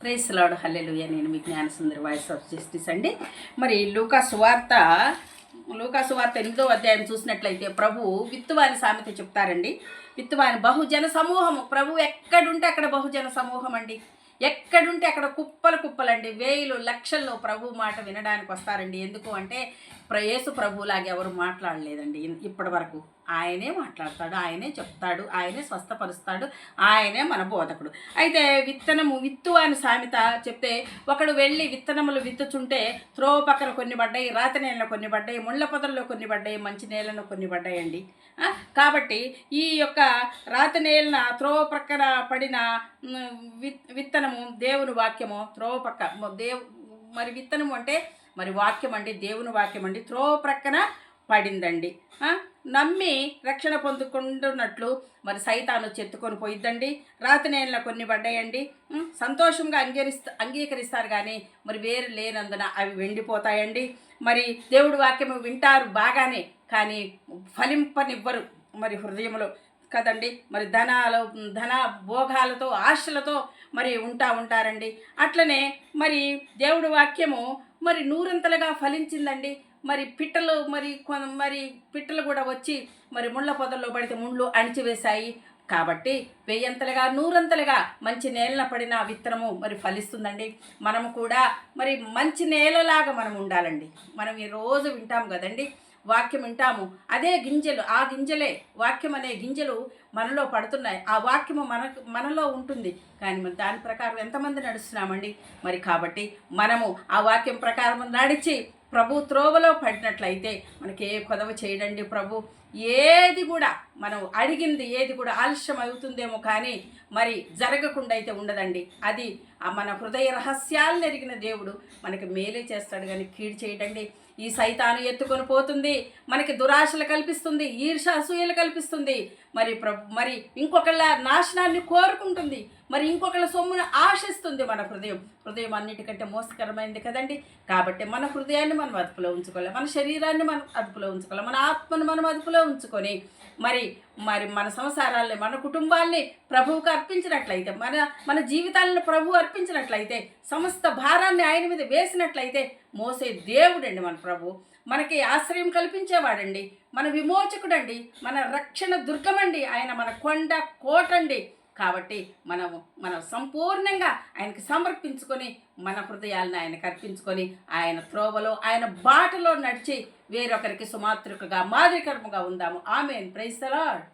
Praise lord హల్లెలూయా. నేను మీ Gnanasundari voice of justice అండి. మరి లూకాసు వార్త 8వ అధ్యాయం చూసినట్లయితే ప్రభు విత్తువాని సామెత చెప్తారండి. విత్తువాని బహుజన సమూహము. ప్రభు ఎక్కడుంటే అక్కడ బహుజన సమూహం అండి. ఎక్కడుంటే అక్కడ కుప్పలండి, వేలు లక్షల్లో ప్రభు మాట వినడానికి వస్తారండి. ఎందుకు అంటే యేసు ప్రభులాగా ఎవరు మాట్లాడలేదండి ఇప్పటి వరకు. ఆయనే మాట్లాడతాడు, ఆయనే చెప్తాడు, ఆయనే స్వస్థపరుస్తాడు, ఆయనే మన బోధకుడు. అయితే విత్తు అని సామెత చెప్తే, ఒకడు వెళ్ళి విత్తనములు విత్తుచుంటే త్రోవ పక్కన కొన్ని పడ్డాయి, రాతి నేలలో కొన్ని పడ్డాయి, ముళ్ళ పొదల్లో కొన్ని పడ్డాయి, మంచి నేలను కొన్ని పడ్డాయండి. కాబట్టి ఈ యొక్క రాతి నేలన త్రోవ ప్రక్కన పడిన విత్తనము దేవుని వాక్యము, త్రోవ పక్క మరి విత్తనము అంటే మరి వాక్యం అండి, దేవుని వాక్యం అండి, త్రోవ ప్రక్కన పడిందండి. నమ్మి రక్షణ పొందుకుంటున్నట్లు మరి సైతాను చెత్తుకొని పోయిద్దండి. రాతి నేల కొన్ని పడ్డాయండి. సంతోషంగా అంగీకరిస్తారు కానీ మరి వేరు లేనందున అవి వెండిపోతాయండి. మరి దేవుడి వాక్యము వింటారు బాగానే, కానీ ఫలింపనివ్వరు మరి హృదయంలో కదండి. మరి ధన భోగాలతో ఆశలతో మరి ఉంటారండి. అట్లనే మరి దేవుడి వాక్యము మరి నూరంతలుగా ఫలించిందండి. మరి పిట్టలు పిట్టలు కూడా వచ్చి మరి ముళ్ళ పొదల్లో పడితే ముళ్ళు అణిచివేశాయి. కాబట్టి 1000 100 మంచి నేలన పడిన విత్తనము మరి ఫలిస్తుందండి. మనము కూడా మరి మంచి నేలలాగా మనం ఉండాలండి. మనం ఈరోజు వింటాం కదండి, వాక్యం వింటాము, అదే గింజలు, ఆ గింజలే వాక్యం అనే గింజలు మనలో పడుతున్నాయి. ఆ వాక్యము మనలో ఉంటుంది, కానీ మరి దాని ప్రకారం ఎంతమంది నడుస్తున్నామండి. మరి కాబట్టి మనము ఆ వాక్యం ప్రకారం నడిచి ప్రభు త్రోవలో పడినట్లయితే మనకి ఏ కొదవ చేయడండి ప్రభు. ఏది కూడా మనం అడిగింది ఏది కూడా ఆలస్యం అవుతుందేమో, కానీ మరి జరగకుండా అయితే ఉండదండి. అది మన హృదయ రహస్యాలను ఎరిగిన దేవుడు మనకి మేలే చేస్తాడు, కానీ కీడు చేయడండి. ఈ సైతాను ఎత్తుకొని పోతుంది, మనకి దురాశలు కల్పిస్తుంది, ఈర్ష అసూయలు కల్పిస్తుంది, మరి ఇంకొకళ్ళ నాశనాన్ని కోరుకుంటుంది, మరి ఇంకొకళ్ళ సొమ్మును ఆశిస్తుంది. మన హృదయం అన్నిటికంటే మోసకరమైంది కదండి. కాబట్టి మన హృదయాన్ని మనం అదుపులో ఉంచుకోవాలి, మన శరీరాన్ని మనం అదుపులో ఉంచుకోవాలి, మన ఆత్మను మనం అదుపులో ఉంచుకొని మరి మన సంసారాల్ని, మన కుటుంబాల్ని ప్రభువుకు అర్పించినట్లయితే, మన జీవితాలను ప్రభువు అర్పించినట్లయితే, సమస్త భారాన్ని ఆయన మీద వేసినట్లయితే మోసే దేవుడండి మన ప్రభు. మనకి ఆశ్రయం కల్పించేవాడండి, మన విమోచకుడండి, మన రక్షణ దుర్గమండి, ఆయన మన కొండ కోటండి. కాబట్టి మనం సంపూర్ణంగా ఆయనకి సమర్పించుకొని మన హృదయాలను ఆయనకు అర్పించుకొని ఆయన త్రోవలో, ఆయన బాటలో నడిచి వేరొకరికి సుమాతృకగా మాదిరికరముగా ఉందాము. ఆమేన్. Praise the lord.